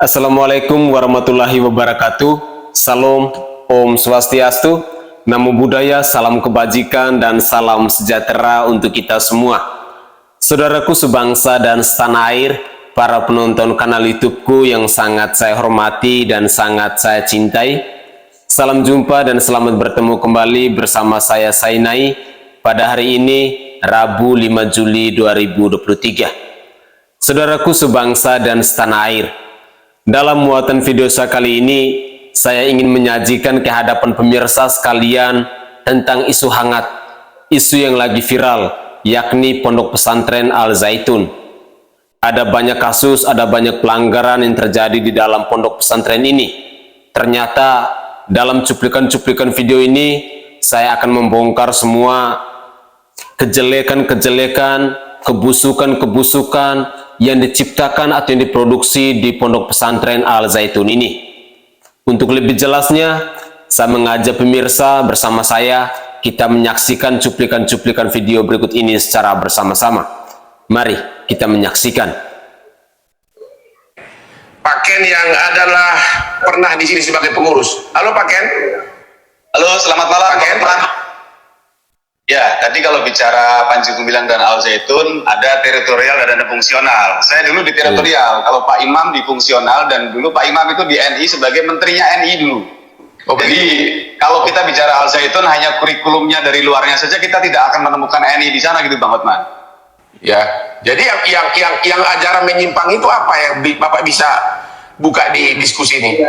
Assalamualaikum warahmatullahi wabarakatuh. Salam, Om Swastiastu, Namo Buddhaya, salam kebajikan dan salam sejahtera untuk kita semua. Saudaraku sebangsa dan setanah air, para penonton kanal YouTubeku yang sangat saya hormati dan sangat saya cintai. Salam jumpa dan selamat bertemu kembali bersama saya Sainai pada hari ini Rabu 5 Juli 2023. Saudaraku sebangsa dan setanah air, dalam muatan video saya kali ini, saya ingin menyajikan ke hadapan pemirsa sekalian tentang isu hangat, isu yang lagi viral, yakni Pondok Pesantren Al Zaitun. Ada banyak kasus, ada banyak pelanggaran yang terjadi di dalam pondok pesantren ini. Ternyata dalam cuplikan-cuplikan video ini, saya akan membongkar semua kejelekan-kejelekan, kebusukan-kebusukan yang diciptakan atau yang diproduksi di Pondok Pesantren Al Zaitun ini. Untuk lebih jelasnya, saya mengajak pemirsa bersama saya, kita menyaksikan cuplikan-cuplikan video berikut ini secara bersama-sama. Mari kita menyaksikan. Pak Ken yang adalah pernah di sini sebagai pengurus. Halo Pak Ken. Halo, selamat malam Pak Ken. Ya, tadi kalau bicara Panji Gumilang dan Al Zaitun, ada teritorial dan ada fungsional. Saya dulu di teritorial, kalau Pak Imam di fungsional, dan dulu Pak Imam itu di NI sebagai menterinya NI dulu. Jadi kalau kita bicara Al Zaitun hanya kurikulumnya dari luarnya saja, kita tidak akan menemukan NI di sana gitu Bang Hotman. Ya, jadi yang ajaran menyimpang itu apa yang Bapak bisa buka di diskusi ini?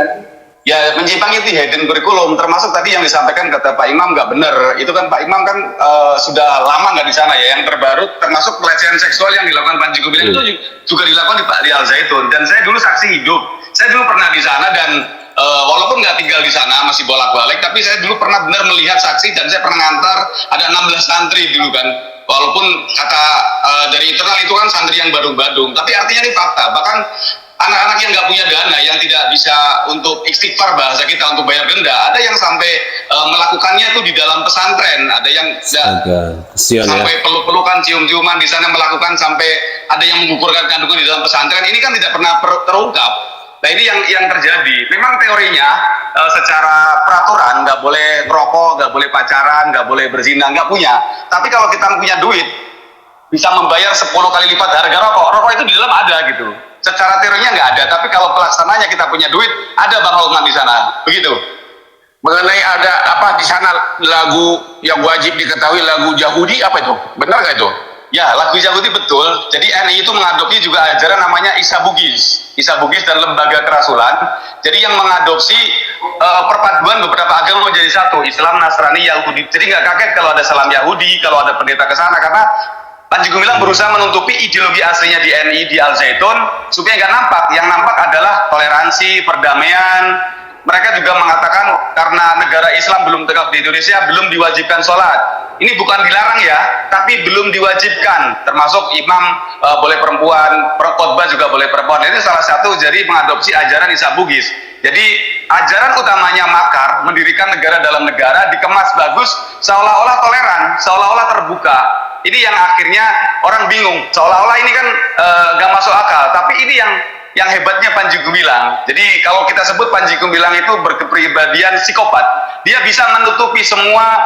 Ya, menyimpang itu hidden kurikulum, termasuk tadi yang disampaikan kata Pak Imam nggak benar. Itu kan Pak Imam kan sudah lama nggak di sana ya. Yang terbaru termasuk pelecehan seksual yang dilakukan Panji Gumilang itu juga dilakukan di Al Zaitun. Dan saya dulu saksi hidup. Saya dulu pernah di sana dan walaupun nggak tinggal di sana, masih bolak-balik, tapi saya dulu pernah benar melihat saksi dan saya pernah ngantar ada 16 santri dulu kan. Walaupun kata dari internal itu kan santri yang badung-badung, tapi artinya ini fakta. Bahkan anak-anak yang nggak punya dana, yang tidak bisa untuk istighfar bahasa kita untuk bayar denda, ada yang sampai melakukannya itu di dalam pesantren, ada yang sampai peluk-pelukan, cium-ciuman di sana melakukan, sampai ada yang mengukurkan kandungan di dalam pesantren. Ini kan tidak pernah terungkap. Nah ini yang terjadi. Memang teorinya secara peraturan nggak boleh merokok, nggak boleh pacaran, nggak boleh berzina, nggak punya. Tapi kalau kita punya duit, bisa membayar 10 kali lipat harga rokok. Rokok itu di dalam ada gitu. Secara teorinya nggak ada, tapi kalau pelaksananya kita punya duit, ada Bang Holman di sana, begitu. Mengenai ada apa di sana lagu yang wajib diketahui, lagu Yahudi apa itu? Benar nggak itu? Ya, lagu Yahudi betul. Jadi NI itu mengadopsi juga ajaran namanya Isa Bugis dan lembaga kerasulan. Jadi yang mengadopsi perpaduan beberapa agama menjadi satu, Islam, Nasrani, Yahudi. Jadi nggak kaget kalau ada salam Yahudi, kalau ada pendeta ke sana, karena Panji Gumilang berusaha menutupi ideologi aslinya di NI di Al Zaitun supaya nggak nampak. Yang nampak adalah toleransi, perdamaian. Mereka juga mengatakan karena negara Islam belum tegak di Indonesia, belum diwajibkan sholat. Ini bukan dilarang ya, tapi belum diwajibkan. Termasuk imam boleh perempuan, khotbah juga boleh perempuan. Ini salah satu jadi mengadopsi ajaran Isa Bugis. Jadi ajaran utamanya makar, mendirikan negara dalam negara, dikemas bagus, seolah-olah toleran, seolah-olah terbuka. Ini yang akhirnya orang bingung, seolah-olah ini kan gak masuk akal, tapi ini yang hebatnya Panji Gumilang. Jadi kalau kita sebut Panji Gumilang itu berkepribadian psikopat, dia bisa menutupi semua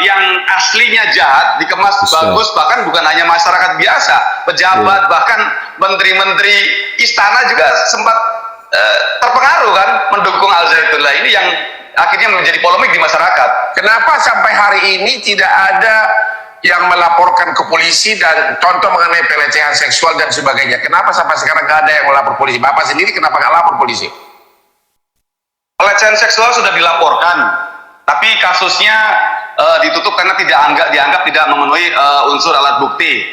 yang aslinya jahat, dikemas bagus, bahkan bukan hanya masyarakat biasa, pejabat, bahkan menteri-menteri istana juga sempat terpengaruh kan, mendukung Al Zaitun. Lah ini yang akhirnya menjadi polemik di masyarakat. Kenapa sampai hari ini tidak ada yang melaporkan ke polisi dan contoh mengenai pelecehan seksual dan sebagainya? Kenapa sampai sekarang nggak ada yang melapor polisi? Bapak sendiri kenapa nggak lapor polisi? Pelecehan seksual sudah dilaporkan, tapi kasusnya ditutup karena dianggap tidak memenuhi unsur alat bukti.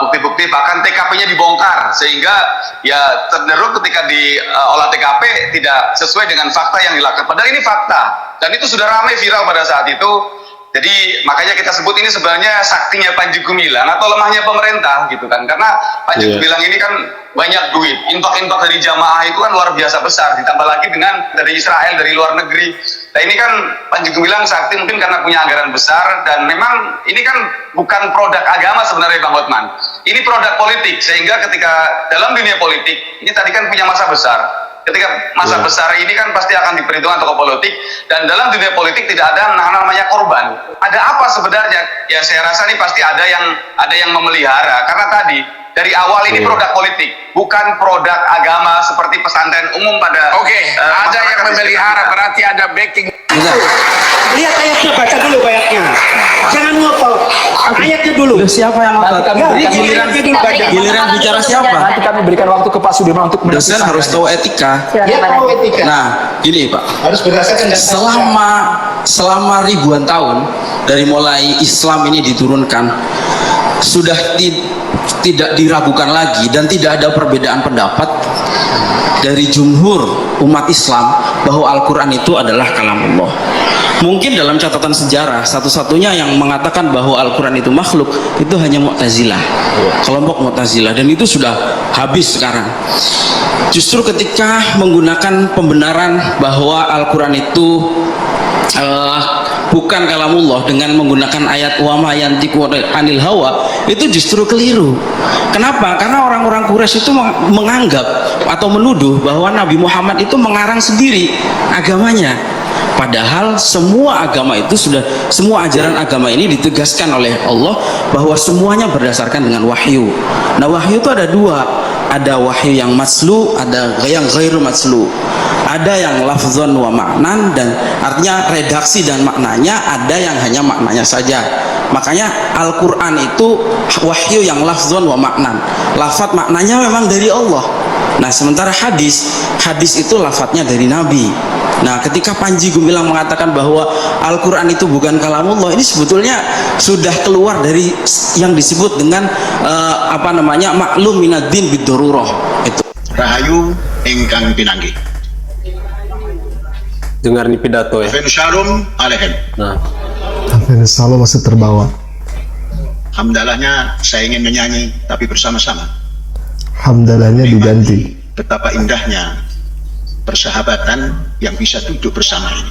Bukti-bukti bahkan TKP-nya dibongkar, sehingga ya cenderung ketika di olah TKP tidak sesuai dengan fakta yang dilakukan. Padahal ini fakta, dan itu sudah ramai viral pada saat itu. Jadi makanya kita sebut ini sebenarnya saktinya Panji Gumilang atau lemahnya pemerintah gitu kan, karena Panji Gumilang ini kan banyak duit, infak-infak dari jamaah itu kan luar biasa besar, ditambah lagi dengan dari Israel, dari luar negeri. Nah ini kan Panji Gumilang sakti mungkin karena punya anggaran besar, dan memang ini kan bukan produk agama sebenarnya Bang Hotman, ini produk politik. Sehingga ketika dalam dunia politik ini tadi kan punya masa besar, Ketika masa besar ini kan pasti akan diperhitungkan tokoh politik, dan dalam dunia politik tidak ada namanya korban. Ada apa sebenarnya? Ya saya rasa ini pasti ada yang memelihara, karena tadi dari awal ini produk politik, bukan produk agama seperti pesantren umum pada. Oke, ada yang memelihara, berarti ada backing. Lihat ayatnya, baca dulu ayatnya. Jangan ngotot. Ayatnya dulu. Siapa yang ngotot? Giliran bicara siapa? Nanti kami berikan waktu ke Pak Sudirman untuk Dosen harus tahu etika. Dia tahu etika. Nah, gini Pak. Harus berdasarkan Selama ribuan tahun dari mulai Islam ini diturunkan, sudah tidak diragukan lagi dan tidak ada perbedaan pendapat dari jumhur umat Islam bahwa Al-Quran itu adalah kalamullah. Mungkin dalam catatan sejarah satu-satunya yang mengatakan bahwa Al-Quran itu makhluk itu hanya Mu'tazilah, kelompok Mu'tazilah, dan itu sudah habis sekarang. Justru ketika menggunakan pembenaran bahwa Al-Quran itu bukan kalamullah dengan menggunakan ayat wa ma yantiqu anil hawa, itu justru keliru. Kenapa? Karena orang-orang Quraisy itu menganggap atau menuduh bahwa Nabi Muhammad itu mengarang sendiri agamanya. Padahal semua agama itu semua ajaran agama ini ditegaskan oleh Allah bahwa semuanya berdasarkan dengan wahyu. Nah, wahyu itu ada dua, ada wahyu yang matslu, ada yang ghairu matslu. Ada yang lafzon wa maknan, dan artinya redaksi dan maknanya, ada yang hanya maknanya saja. Makanya Al-Quran itu wahyu yang lafzon wa maknan, lafaz maknanya memang dari Allah. Nah, sementara hadis itu lafadznya dari Nabi. Nah, ketika Panji Gumilang mengatakan bahwa Al-Quran itu bukan kalamullah, ini sebetulnya sudah keluar dari yang disebut dengan maklum minad-din bid-darurah. Itu Rahayu ingkang pinanggi. Dengar nih pidato ya. Shalom alaikum. Nah, Salam masih terbawa. Hamdalahnya saya ingin menyanyi tapi bersama-sama. Hamdalahnya diganti. Betapa indahnya persahabatan yang bisa duduk bersama ini.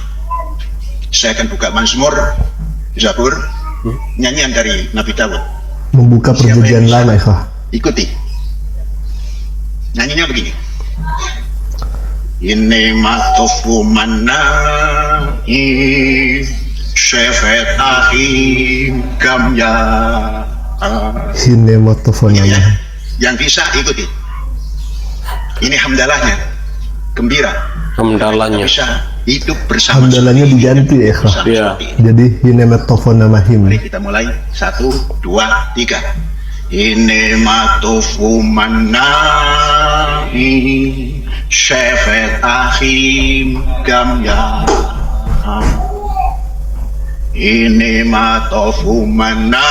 Saya akan buka Mazmur, Zabur, nyanyian dari Nabi Dawud. Membuka perjanjian lama, ikhwah. Ikuti. Nyanyinya begini. Ini matofu manai syefet ahim kamya. Sinematofonama. Yang bisa ikuti. Ini hamdalahnya, gembira. hamdalahnya. Bisa hidup bersama. Hamdalahnya diganti ya, ikhwah. Iya. Jadi hinematofonama him. Mari kita mulai 1, 2, 3. Ini matofu manai syefet ahim kamya. Ini matofu manai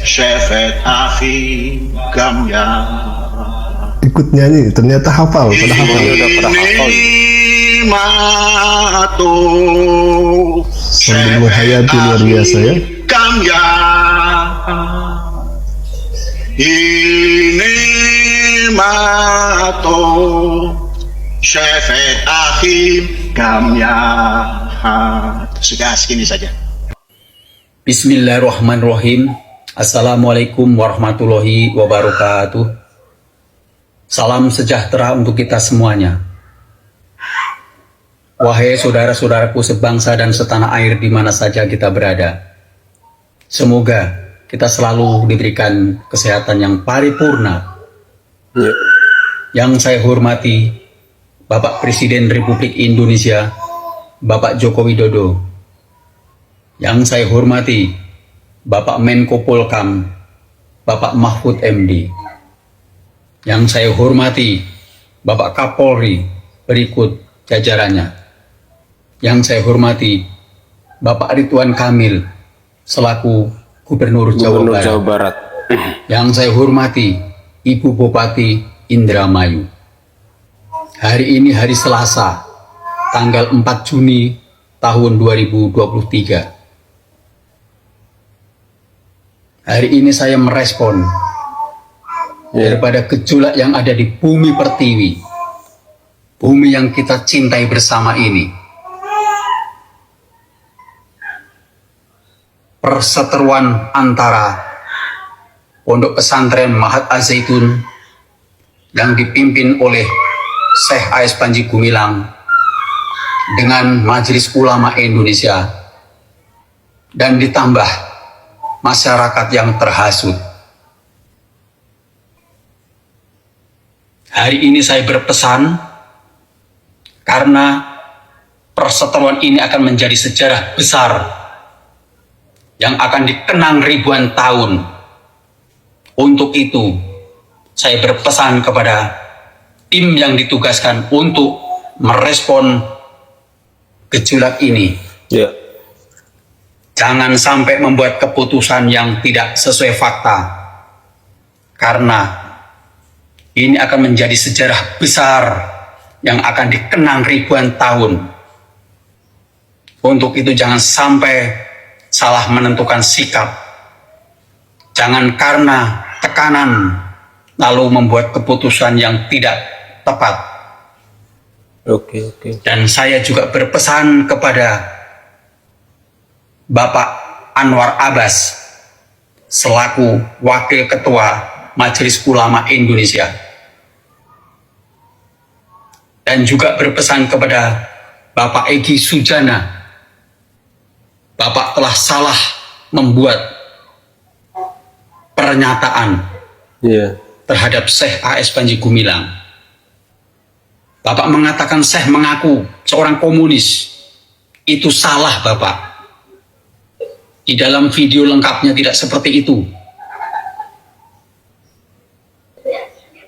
syefet ahim kamya. Ikut nyanyi, ternyata hafal, pada hafal. Udah pada hafal. Ini matofu Sambil menghayati luar biasa ya. kamya. Ini mato syefet akhim kamya. Sudah segini saja. Bismillahirrahmanirrahim. Assalamualaikum warahmatullahi wabarakatuh. Salam sejahtera untuk kita semuanya. Wahai saudara-saudaraku sebangsa dan setanah air di mana saja kita berada, semoga kita selalu diberikan kesehatan yang paripurna. Ya. Yang saya hormati Bapak Presiden Republik Indonesia, Bapak Joko Widodo. Yang saya hormati Bapak Menko Polkam, Bapak Mahfud MD. Yang saya hormati Bapak Kapolri berikut jajarannya. Yang saya hormati Bapak Ridwan Kamil selaku Gubernur Jawa Barat. Yang saya hormati Ibu Bupati Indramayu. Hari ini hari Selasa, tanggal 4 Juni tahun 2023. Hari ini saya merespon daripada gejolak yang ada di bumi pertiwi, bumi yang kita cintai bersama ini. Perseteruan antara Pondok Pesantren Mahat Az-Zaitun yang dipimpin oleh Syekh A.S. Panji Gumilang dengan Majelis Ulama Indonesia dan ditambah masyarakat yang terhasut. Hari ini saya berpesan karena perseteruan ini akan menjadi sejarah besar yang akan dikenang ribuan tahun. Untuk itu, saya berpesan kepada tim yang ditugaskan untuk merespon gejolak ini. Ya. Jangan sampai membuat keputusan yang tidak sesuai fakta, karena ini akan menjadi sejarah besar yang akan dikenang ribuan tahun. Untuk itu jangan sampai salah menentukan sikap. Jangan karena tekanan lalu membuat keputusan yang tidak tepat. Oke. Dan saya juga berpesan kepada Bapak Anwar Abbas selaku Wakil Ketua Majelis Ulama Indonesia, dan juga berpesan kepada Bapak Egy Sujana. Bapak telah salah membuat pernyataan terhadap Syekh A.S. Panji Gumilang. Bapak mengatakan Syekh mengaku seorang komunis. Itu salah, Bapak. Di dalam video lengkapnya tidak seperti itu.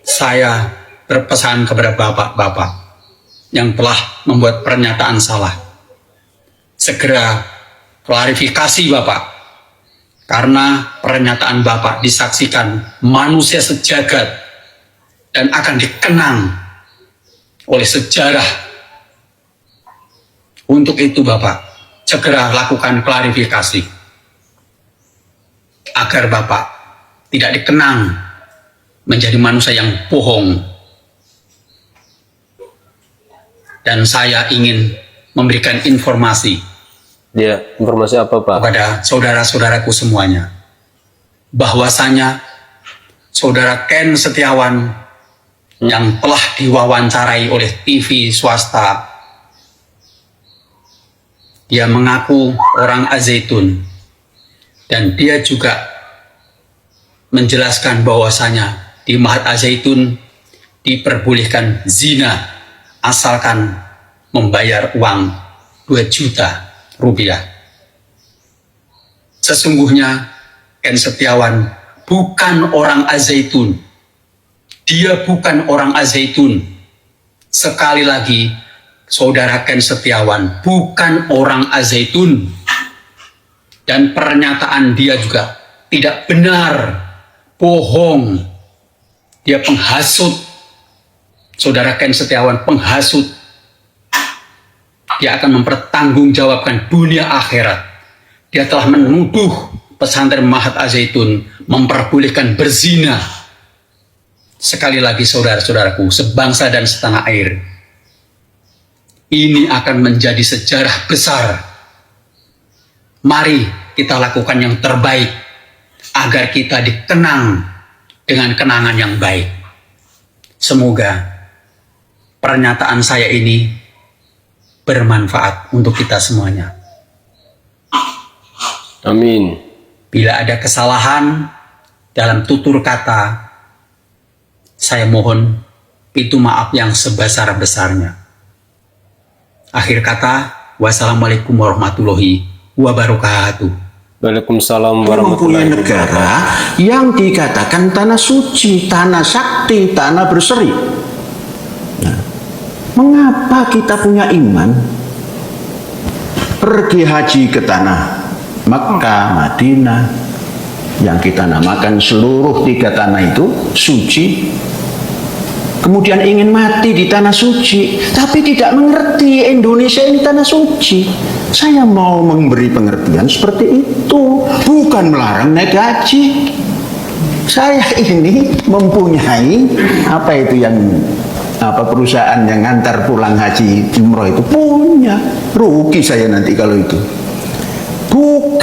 Saya berpesan kepada bapak-bapak yang telah membuat pernyataan salah, segera klarifikasi Bapak, karena pernyataan Bapak disaksikan manusia sejagat dan akan dikenang oleh sejarah. Untuk itu Bapak segera lakukan klarifikasi agar Bapak tidak dikenang menjadi manusia yang bohong. Dan saya ingin memberikan informasi. Ya, informasi apa Pak? Kepada saudara-saudaraku semuanya, bahwasanya saudara Ken Setiawan yang telah diwawancarai oleh TV swasta, dia mengaku orang Al-Zaitun, dan dia juga menjelaskan bahwasanya di Mahat Al-Zaitun diperbolehkan zina asalkan membayar uang 2 juta rupiah. Sesungguhnya Ken Setiawan bukan orang Al-Zaitun. Dia bukan orang Al-Zaitun. Sekali lagi, saudara Ken Setiawan bukan orang Al-Zaitun. Dan pernyataan dia juga tidak benar, bohong. Dia penghasut. Saudara Ken Setiawan penghasut. Dia akan mempertanggungjawabkan dunia akhirat. Dia telah menuduh pesantren Mahat Al-Zaitun memperbolehkan berzina. Sekali lagi saudara-saudaraku, sebangsa dan setanah air, ini akan menjadi sejarah besar. Mari kita lakukan yang terbaik agar kita dikenang dengan kenangan yang baik. Semoga pernyataan saya ini bermanfaat untuk kita semuanya. Amin. Bila ada kesalahan dalam tutur kata, saya mohon pintu maaf yang sebesar-besarnya. Akhir kata, wassalamualaikum warahmatullahi wabarakatuh. Waalaikumsalam Mempunyai warahmatullahi negara yang dikatakan tanah suci, tanah sakti, tanah berseri. Nah, mengapa kita punya iman pergi haji ke tanah Mekah, Madinah, yang kita namakan seluruh 3 tanah itu suci, kemudian ingin mati di tanah suci, tapi tidak mengerti Indonesia ini tanah suci. Saya mau memberi pengertian seperti itu, bukan melarang naik haji. Saya ini mempunyai perusahaan yang ngantar pulang haji umroh itu punya, rugi saya nanti kalau itu.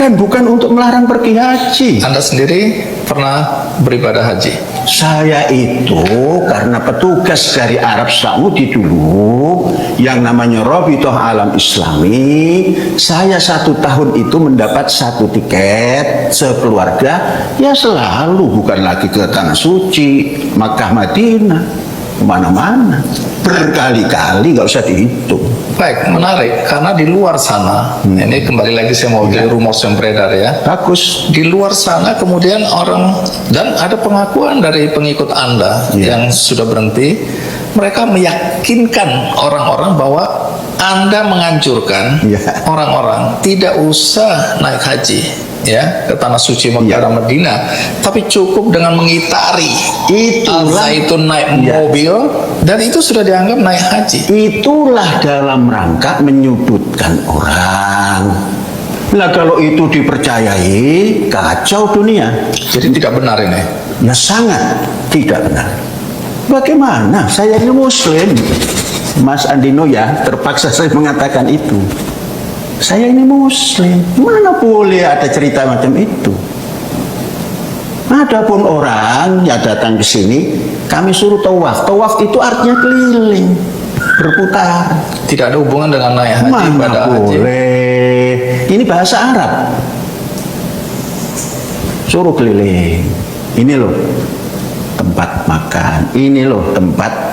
Bukan untuk melarang pergi haji. Anda sendiri pernah beribadah haji? Saya itu karena petugas dari Arab Saudi dulu yang namanya Rabithah Alam Islami, saya 1 tahun itu mendapat 1 tiket sekeluarga, ya selalu bukan lagi ke Tanah Suci, Makkah, Madinah, kemana-mana, berkali-kali, nggak usah dihitung. Baik, menarik, karena di luar sana, ini kembali lagi saya mau rumus yang beredar ya. Bagus. Di luar sana kemudian orang, dan ada pengakuan dari pengikut Anda yang sudah berhenti, mereka meyakinkan orang-orang bahwa Anda menganjurkan orang-orang tidak usah naik haji ya ke Tanah Suci Makkah dan Madinah, tapi cukup dengan mengitari Al-Zaitun naik mobil, dan itu sudah dianggap naik haji. Itulah dalam rangka menyudutkan orang. Nah kalau itu dipercayai, kacau dunia. Jadi tidak benar ini? Ya sangat tidak benar. Bagaimana? Saya ini Muslim, Mas Andino, ya terpaksa saya mengatakan itu. Saya ini Muslim, mana boleh ada cerita macam itu. Adapun orang yang datang ke sini, kami suruh tawaf. Tawaf itu artinya keliling, berputar. Tidak ada hubungan dengan naik haji. Mana boleh? Ini bahasa Arab. Suruh keliling. Ini loh tempat makan. Ini loh tempat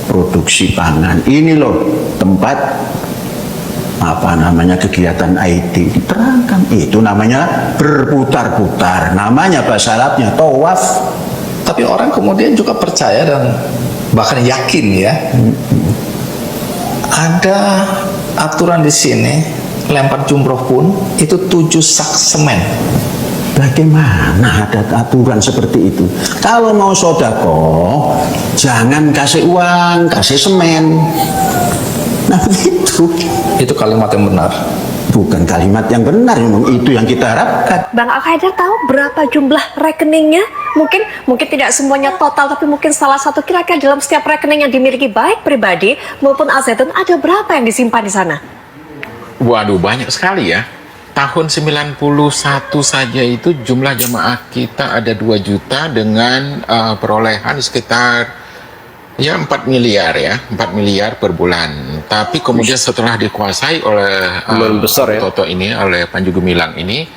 produksi pangan. Ini loh tempat kegiatan IT, diterangkan. Itu namanya berputar-putar, namanya bahasa Arabnya tawaf. Tapi orang kemudian juga percaya dan bahkan yakin ya, ada aturan di sini, lempar jumroh pun itu 7 sak semen. Bagaimana ada aturan seperti itu? Kalau mau sodako, jangan kasih uang, kasih semen. Nah begitu. Itu kalimat yang benar? Bukan kalimat yang benar, memang itu yang kita harapkan. Bang Al-Haidar tahu berapa jumlah rekeningnya? Mungkin tidak semuanya total, tapi mungkin salah satu kira-kira dalam setiap rekening yang dimiliki baik pribadi maupun Al-Zaitun, ada berapa yang disimpan di sana? Waduh, banyak sekali ya. Tahun 91 saja itu jumlah jemaah kita ada 2 juta dengan perolehan sekitar ya 4 miliar ya, 4 miliar per bulan. Tapi kemudian setelah dikuasai oleh Toto ini, oleh Panji Gumilang ini,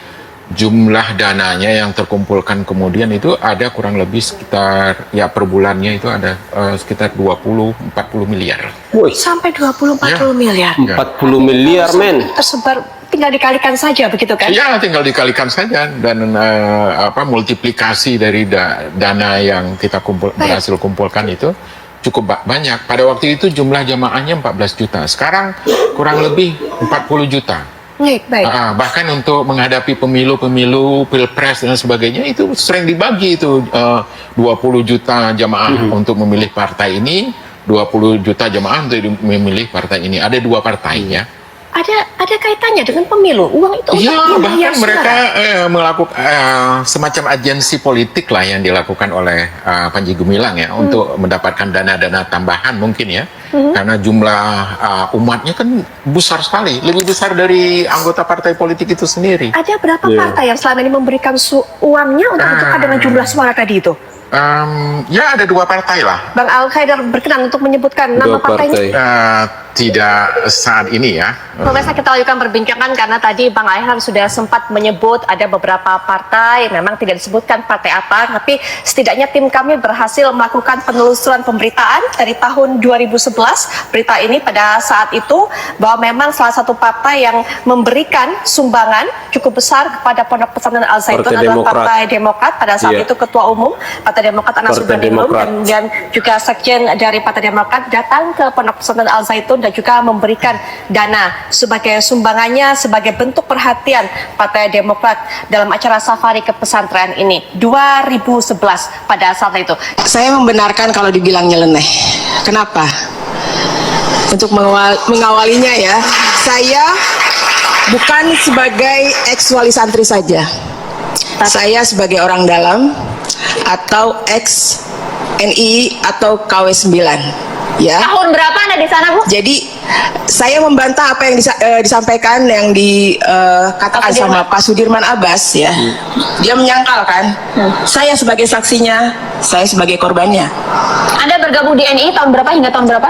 jumlah dananya yang terkumpulkan kemudian itu ada kurang lebih sekitar ya per bulannya itu ada sekitar 20-40 miliar. Sampai 20-40 miliar. 40 miliar, men. Tersebar, tinggal dikalikan saja begitu kan? Ya, tinggal dikalikan saja, dan multiplikasi dari dana yang kita berhasil kumpulkan itu cukup banyak. Pada waktu itu jumlah jamaahnya 14 juta. Sekarang kurang lebih 40 juta. Baik. Bahkan untuk menghadapi pemilu, pilpres dan sebagainya itu sering dibagi itu 20 juta jamaah untuk memilih partai ini, 20 juta jamaah untuk memilih partai ini. Ada 2 partai ya. Ada kaitannya dengan pemilu, uang itu ya, untuk bahkan mereka melakukan semacam agensi politik lah yang dilakukan oleh Panji Gumilang ya, untuk mendapatkan dana-dana tambahan mungkin ya, karena jumlah umatnya kan besar sekali, lebih besar dari anggota partai politik itu sendiri. Ada berapa partai yang selama ini memberikan uangnya untuk bertukar dengan jumlah suara tadi itu? Ya ada 2 partai lah. Bang Al-Haidar berkenan untuk menyebutkan nama partainya? Tidak saat ini ya. Pemirsa, kita lanjutkan perbincangan karena tadi Bang Al-Haidar sudah sempat menyebut ada beberapa partai, memang tidak disebutkan partai apa, tapi setidaknya tim kami berhasil melakukan penelusuran pemberitaan dari tahun 2011. Berita ini pada saat itu bahwa memang salah satu partai yang memberikan sumbangan cukup besar kepada Pondok Pesantren Al-Zaitun adalah Partai Demokrat. Pada saat itu Ketua Umum Partai Demokrat Anas Urbaningrum dan juga Sekjen dari Partai Demokrat datang ke Pondok Pesantren Al-Zaitun dan juga memberikan dana sebagai sumbangannya sebagai bentuk perhatian Partai Demokrat dalam acara safari ke pesantren ini 2011 pada saat itu. Saya membenarkan kalau dibilang nyeleneh. Kenapa? Untuk mengawalinya ya, saya bukan sebagai ex-wali santri saja. Saya sebagai orang dalam atau ex-NI atau KW9. Ya. Tahun berapa Anda di sana, Bu? Jadi saya membantah apa yang disampaikan yang dikatakan sama Pak Sudirman Abbas ya. Dia menyangkal kan. Saya sebagai saksinya, saya sebagai korbannya. Anda bergabung di NII tahun berapa hingga tahun berapa?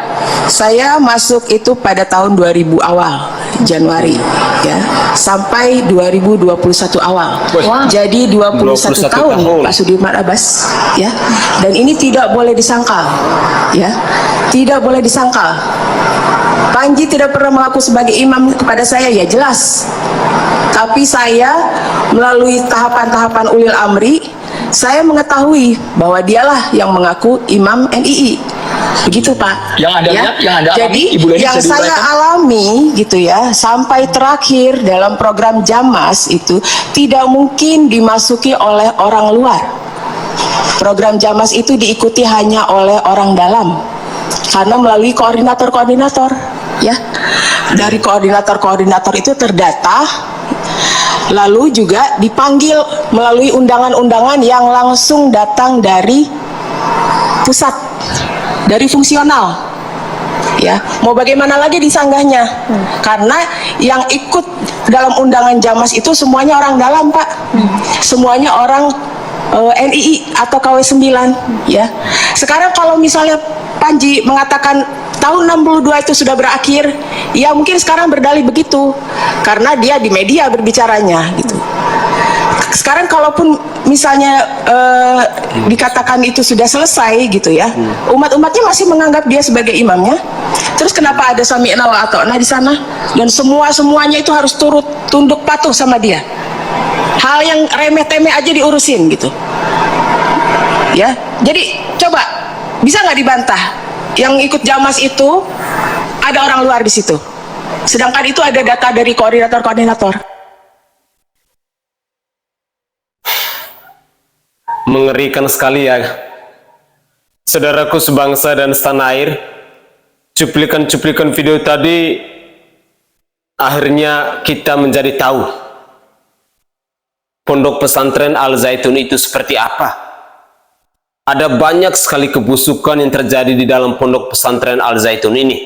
Saya masuk itu pada tahun 2000 awal, Januari ya, sampai 2021 awal. Jadi 21 tahun Pak Sudirman Abbas ya. Dan ini tidak boleh disangkal ya. Tidak boleh disangkal. Panji tidak pernah mengaku sebagai imam kepada saya, ya jelas. Tapi saya melalui tahapan-tahapan ulil amri, saya mengetahui bahwa dialah yang mengaku imam NII. Begitu Pak. Yang Anda lihat, yang Anda alami, jadi Ibu Leni yang bisa saya diuraikan? alami gitu ya, sampai terakhir dalam program Jamas itu tidak mungkin dimasuki oleh orang luar. Program Jamas itu diikuti hanya oleh orang dalam. Karena melalui koordinator-koordinator ya. Dari koordinator-koordinator itu terdata, lalu juga dipanggil melalui undangan-undangan yang langsung datang dari pusat, dari fungsional ya. Mau bagaimana lagi disanggahnya, karena yang ikut dalam undangan Jamas itu semuanya orang dalam Pak, semuanya orang NII atau KW9 ya. Sekarang kalau misalnya Panji mengatakan tahun 62 itu sudah berakhir, ya mungkin sekarang berdalih begitu karena dia di media berbicaranya gitu. Sekarang kalaupun misalnya dikatakan itu sudah selesai gitu ya, umat-umatnya masih menganggap dia sebagai imamnya. Terus kenapa ada sami'na wa ata'na di sana dan semuanya itu harus turut tunduk patuh sama dia? Hal yang remeh-temeh aja diurusin gitu ya. Jadi coba bisa nggak dibantah yang ikut Jamas itu ada orang luar di situ, sedangkan itu ada data dari koordinator-koordinator. Mengerikan sekali ya, saudaraku sebangsa dan setanah air. Cuplikan-cuplikan video tadi akhirnya kita menjadi tahu Pondok Pesantren Al Zaitun itu seperti apa. Ada banyak sekali kebusukan yang terjadi di dalam Pondok Pesantren Al Zaitun ini.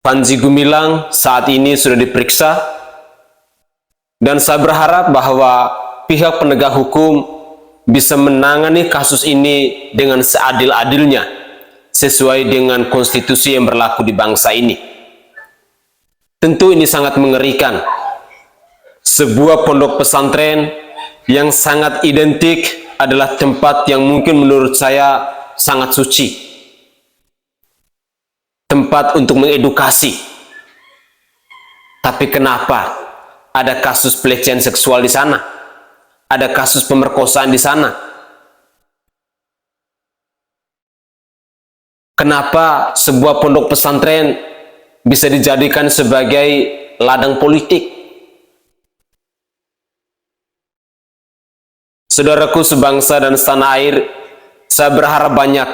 Panji Gumilang saat ini sudah diperiksa, dan saya berharap bahwa pihak penegak hukum bisa menangani kasus ini dengan seadil-adilnya, sesuai dengan konstitusi yang berlaku di bangsa ini. Tentu ini sangat mengerikan. Sebuah pondok pesantren yang sangat identik adalah tempat yang mungkin menurut saya sangat suci. Tempat untuk mengedukasi. Tapi kenapa ada kasus pelecehan seksual di sana? Ada kasus pemerkosaan di sana? Kenapa sebuah pondok pesantren bisa dijadikan sebagai ladang politik? Saudaraku sebangsa dan setanah air, saya berharap banyak.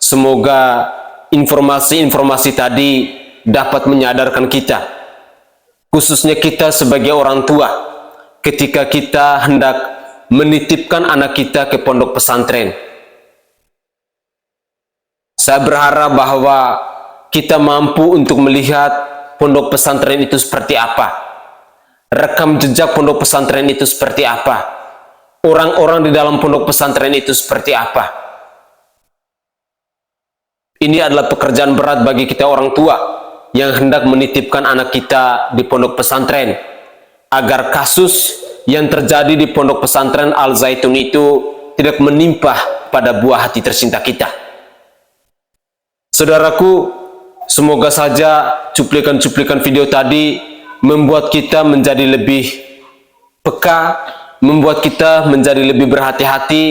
Semoga informasi-informasi tadi dapat menyadarkan kita, khususnya kita sebagai orang tua, ketika kita hendak menitipkan anak kita ke pondok pesantren. Saya berharap bahwa kita mampu untuk melihat pondok pesantren itu seperti apa, rekam jejak pondok pesantren itu seperti apa, orang-orang di dalam pondok pesantren itu seperti apa. Ini adalah pekerjaan berat bagi kita orang tua yang hendak menitipkan anak kita di pondok pesantren, agar kasus yang terjadi di pondok pesantren Al Zaitun itu tidak menimpa pada buah hati tercinta kita. Saudaraku, semoga saja cuplikan-cuplikan video tadi membuat kita menjadi lebih peka, membuat kita menjadi lebih berhati-hati,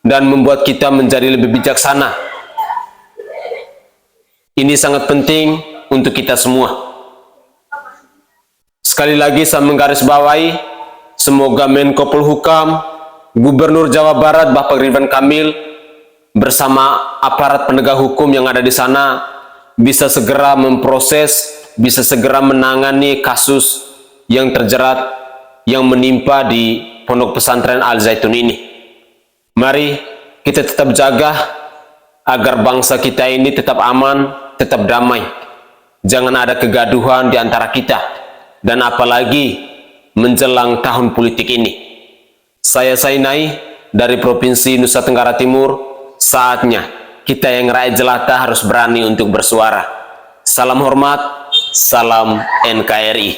dan membuat kita menjadi lebih bijaksana. Ini sangat penting untuk kita semua. Sekali lagi saya menggarisbawahi, semoga Menko Polhukam, Gubernur Jawa Barat Bapak Ridwan Kamil bersama aparat penegak hukum yang ada di sana bisa segera memproses, bisa segera menangani kasus yang terjerat yang menimpa di pondok pesantren Al Zaitun ini. Mari kita tetap jaga agar bangsa kita ini tetap aman, tetap damai. Jangan ada kegaduhan di antara kita, dan apalagi menjelang tahun politik ini. Saya Sainai dari Provinsi Nusa Tenggara Timur. Saatnya kita yang rakyat jelata harus berani untuk bersuara. Salam hormat, salam NKRI.